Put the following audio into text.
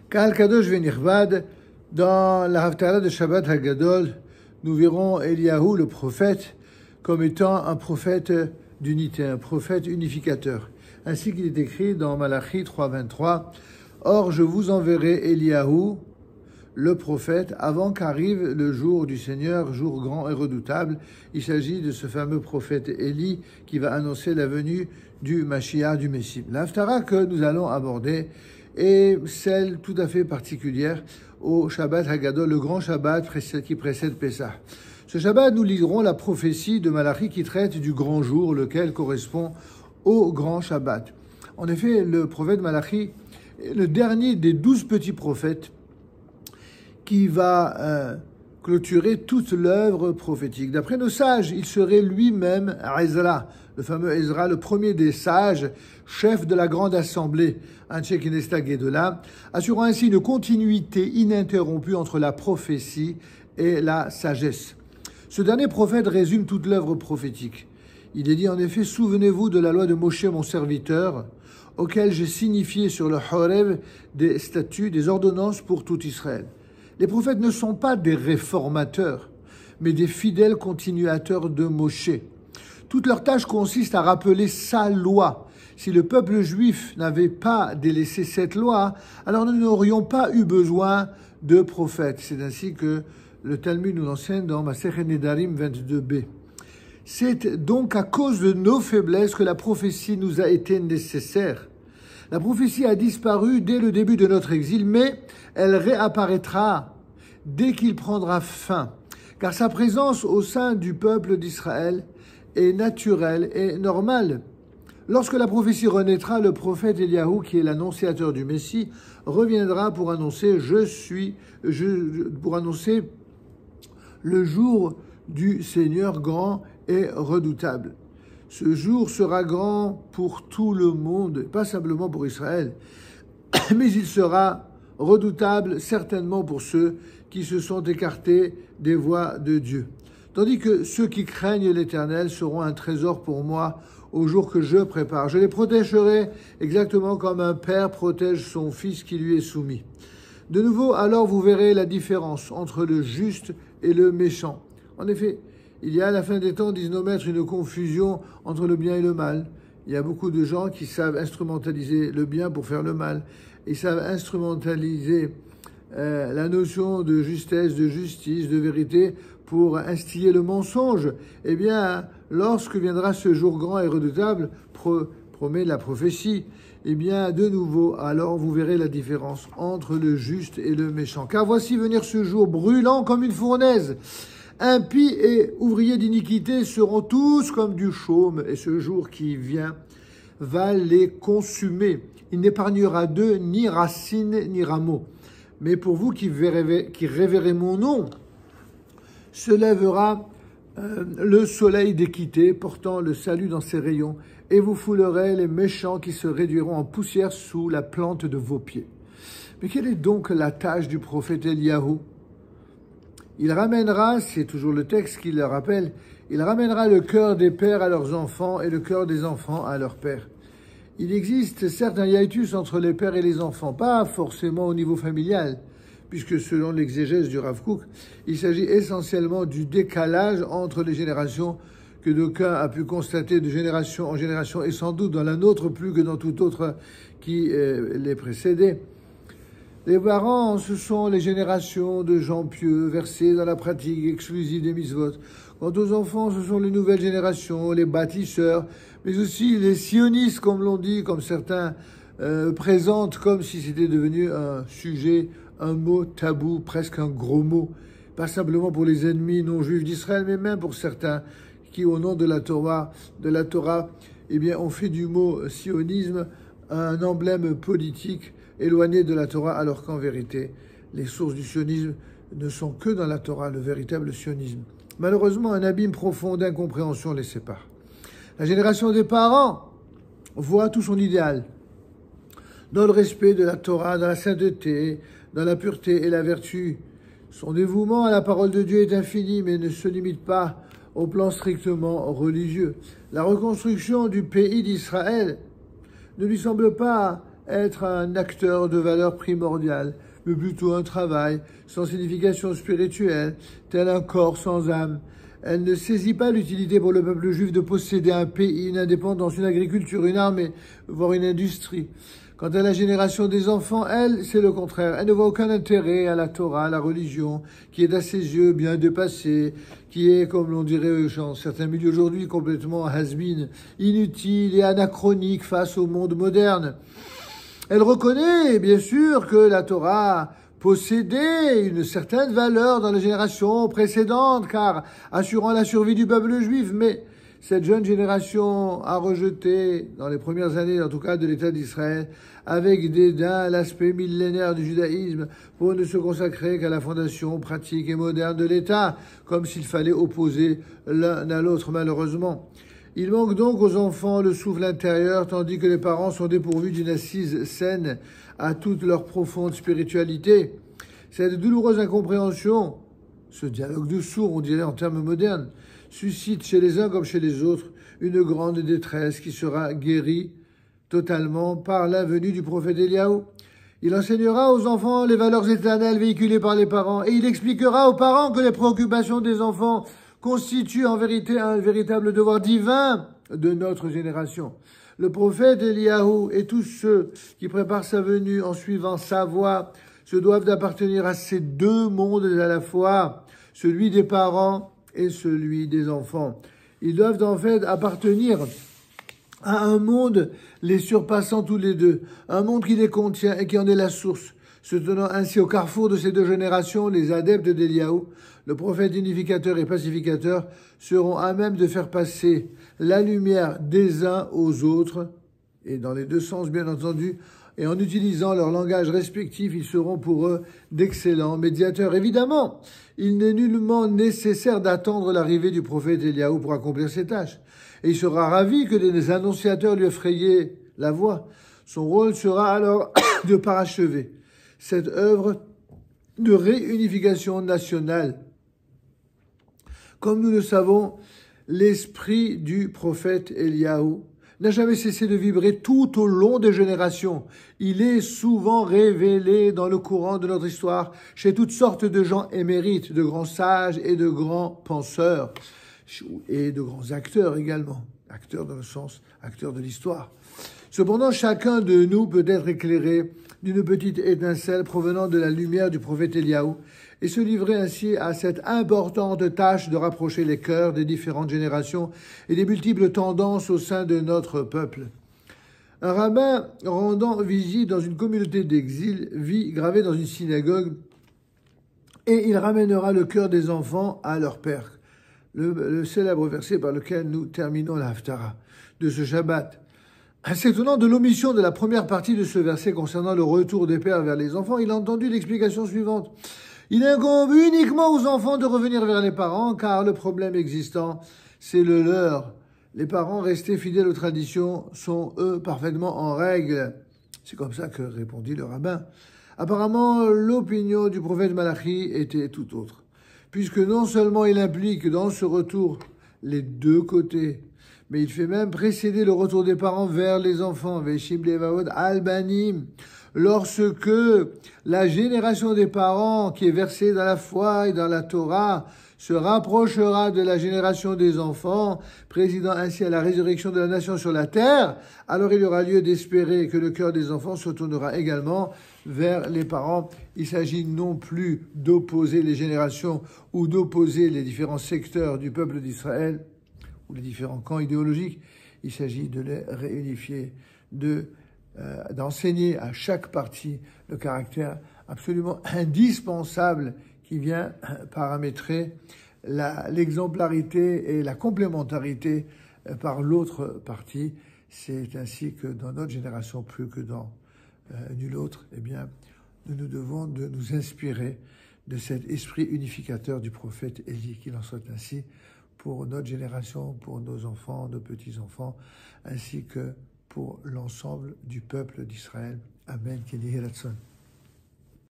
Kahal Kadosh Venirvad, dans la Haftarah de Shabbat Hagadol, nous verrons Eliyahu, le prophète, comme étant un prophète d'unité, un prophète unificateur. Ainsi qu'il est écrit dans Malachi 3.23, « Or, je vous enverrai Eliyahu, le prophète, avant qu'arrive le jour du Seigneur, jour grand et redoutable. » Il s'agit de ce fameux prophète Élie qui va annoncer la venue du Mashiach, du Messie. La Haftarah que nous allons aborder est celle tout à fait particulière au Shabbat Hagadol, le grand Shabbat qui précède Pessah. Ce Shabbat, nous lirons la prophétie de Malachi qui traite du grand jour, lequel correspond au grand Shabbat. En effet, le prophète Malachi est le dernier des 12 petits prophètes qui va clôturer toute l'œuvre prophétique. D'après nos sages, il serait lui-même Ezra, le fameux Ezra, le premier des sages, chef de la grande assemblée, Anshe Knesset Gedolah, assurant ainsi une continuité ininterrompue entre la prophétie et la sagesse. Ce dernier prophète résume toute l'œuvre prophétique. Il est dit en effet, « Souvenez-vous de la loi de Moshe, mon serviteur, auquel j'ai signifié sur le Horeb des statuts, des ordonnances pour tout Israël. » Les prophètes ne sont pas des réformateurs, mais des fidèles continuateurs de Moshe. Toute leur tâche consiste à rappeler sa loi. Si le peuple juif n'avait pas délaissé cette loi, alors nous n'aurions pas eu besoin de prophètes. C'est ainsi que le Talmud nous enseigne dans Masechet Nedarim 22b. C'est donc à cause de nos faiblesses que la prophétie nous a été nécessaire. La prophétie a disparu dès le début de notre exil, mais elle réapparaîtra dès qu'il prendra fin, car sa présence au sein du peuple d'Israël est naturelle et normale. Lorsque la prophétie renaîtra, le prophète Eliyahu, qui est l'annonciateur du Messie, reviendra pour annoncer pour annoncer le jour du Seigneur grand et redoutable. Ce jour sera grand pour tout le monde, pas simplement pour Israël, mais il sera redoutable certainement pour ceux qui se sont écartés des voies de Dieu. Tandis que ceux qui craignent l'Éternel seront un trésor pour moi au jour que je prépare. Je les protégerai exactement comme un père protège son fils qui lui est soumis. De nouveau, alors vous verrez la différence entre le juste et le méchant. En effet, il y a à la fin des temps, disent nos maîtres, une confusion entre le bien et le mal. Il y a beaucoup de gens qui savent instrumentaliser le bien pour faire le mal. Ils savent instrumentaliser la notion de justesse, de justice, de vérité pour instiller le mensonge. Eh bien, lorsque viendra ce jour grand et redoutable, promet la prophétie, eh bien, de nouveau, alors vous verrez la différence entre le juste et le méchant. Car voici venir ce jour brûlant comme une fournaise. Impies et ouvriers d'iniquité seront tous comme du chaume, et ce jour qui vient va les consumer. Il n'épargnera d'eux ni racine ni rameaux. Mais pour vous qui révérez mon nom, se lèvera le soleil d'équité, portant le salut dans ses rayons, et vous foulerez les méchants qui se réduiront en poussière sous la plante de vos pieds. Mais quelle est donc la tâche du prophète Eliyahu ? Il ramènera, c'est toujours le texte qui le rappelle, il ramènera le cœur des pères à leurs enfants et le cœur des enfants à leurs pères. Il existe certes un hiatus entre les pères et les enfants, pas forcément au niveau familial, puisque selon l'exégèse du Rav Kook, il s'agit essentiellement du décalage entre les générations que d'aucuns a pu constater de génération en génération, et sans doute dans la nôtre plus que dans toute autre qui les précédait. Les parents, ce sont les générations de gens pieux versés dans la pratique exclusive des mitzvot. Quant aux enfants, ce sont les nouvelles générations, les bâtisseurs, mais aussi les sionistes, comme l'on dit, comme certains présentent, comme si c'était devenu un sujet, un mot tabou, presque un gros mot. Pas simplement pour les ennemis non juifs d'Israël, mais même pour certains qui, au nom de la Torah, eh bien, ont fait du mot sionisme un emblème politique éloigné de la Torah, alors qu'en vérité, les sources du sionisme ne sont que dans la Torah, le véritable sionisme. Malheureusement, un abîme profond d'incompréhension les sépare. La génération des parents voit tout son idéal dans le respect de la Torah, dans la sainteté, dans la pureté et la vertu. Son dévouement à la parole de Dieu est infini, mais ne se limite pas au plan strictement religieux. La reconstruction du pays d'Israël ne lui semble pas être un acteur de valeur primordiale, mais plutôt un travail sans signification spirituelle, tel un corps sans âme. Elle ne saisit pas l'utilité pour le peuple juif de posséder un pays, une indépendance, une agriculture, une armée, voire une industrie. Quant à la génération des enfants, elle, c'est le contraire. Elle ne voit aucun intérêt à la Torah, à la religion, qui est à ses yeux bien dépassée, qui est, comme l'on dirait dans certains milieux aujourd'hui, complètement has-been, inutile et anachronique face au monde moderne. Elle reconnaît, bien sûr, que la Torah possédait une certaine valeur dans les générations précédentes, car assurant la survie du peuple juif, mais cette jeune génération a rejeté, dans les premières années en tout cas de l'État d'Israël, avec dédain l'aspect millénaire du judaïsme pour ne se consacrer qu'à la fondation pratique et moderne de l'État, comme s'il fallait opposer l'un à l'autre malheureusement. Il manque donc aux enfants le souffle intérieur, tandis que les parents sont dépourvus d'une assise saine à toute leur profonde spiritualité. Cette douloureuse incompréhension, ce dialogue de sourds, on dirait en termes modernes, suscite chez les uns comme chez les autres une grande détresse qui sera guérie totalement par la venue du prophète Eliaou. Il enseignera aux enfants les valeurs éternelles véhiculées par les parents et il expliquera aux parents que les préoccupations des enfants constituent en vérité un véritable devoir divin de notre génération. Le prophète Eliaou et tous ceux qui préparent sa venue en suivant sa voie se doivent d'appartenir à ces deux mondes à la fois, celui des parents et celui des enfants. Ils doivent en fait appartenir à un monde les surpassant tous les deux, un monde qui les contient et qui en est la source. Se tenant ainsi au carrefour de ces deux générations, les adeptes d'Eliaou, le prophète unificateur et pacificateur, seront à même de faire passer la lumière des uns aux autres, et dans les deux sens bien entendu, et en utilisant leur langage respectif, ils seront pour eux d'excellents médiateurs. Évidemment, il n'est nullement nécessaire d'attendre l'arrivée du prophète Eliaou pour accomplir ses tâches. Et il sera ravi que les annonciateurs lui frayaient la voie. Son rôle sera alors de parachever cette œuvre de réunification nationale. Comme nous le savons, l'esprit du prophète Eliaou n'a jamais cessé de vibrer tout au long des générations. Il est souvent révélé dans le courant de notre histoire chez toutes sortes de gens émérites, de grands sages et de grands penseurs, et de grands acteurs également, acteurs dans le sens acteurs de l'histoire. Cependant, chacun de nous peut être éclairé d'une petite étincelle provenant de la lumière du prophète Eliaou et se livrer ainsi à cette importante tâche de rapprocher les cœurs des différentes générations et des multiples tendances au sein de notre peuple. Un rabbin rendant visite dans une communauté d'exil vit gravé dans une synagogue et il ramènera le cœur des enfants à leur père. Le célèbre verset par lequel nous terminons la Haftara de ce Shabbat. S'étonnant de l'omission de la première partie de ce verset concernant le retour des pères vers les enfants, il a entendu l'explication suivante. Il incombe uniquement aux enfants de revenir vers les parents, car le problème existant, c'est le leur. Les parents restés fidèles aux traditions sont, eux, parfaitement en règle. C'est comme ça que répondit le rabbin. Apparemment, l'opinion du prophète Malachi était tout autre, puisque non seulement il implique dans ce retour les deux côtés, mais il fait même précéder le retour des parents vers les enfants, Veshim Levaod Albanim, lorsque la génération des parents qui est versée dans la foi et dans la Torah se rapprochera de la génération des enfants, présidant ainsi à la résurrection de la nation sur la terre, alors il y aura lieu d'espérer que le cœur des enfants se tournera également vers les parents. Il s'agit non plus d'opposer les générations ou d'opposer les différents secteurs du peuple d'Israël, ou les différents camps idéologiques, il s'agit de les réunifier, d'enseigner à chaque partie le caractère absolument indispensable qui vient paramétrer l'exemplarité et la complémentarité par l'autre partie. C'est ainsi que dans notre génération, plus que dans nulle autre, eh bien, nous devons de nous inspirer de cet esprit unificateur du prophète Élie, qu'il en soit ainsi pour notre génération, pour nos enfants, nos petits-enfants, ainsi que pour l'ensemble du peuple d'Israël. Amen.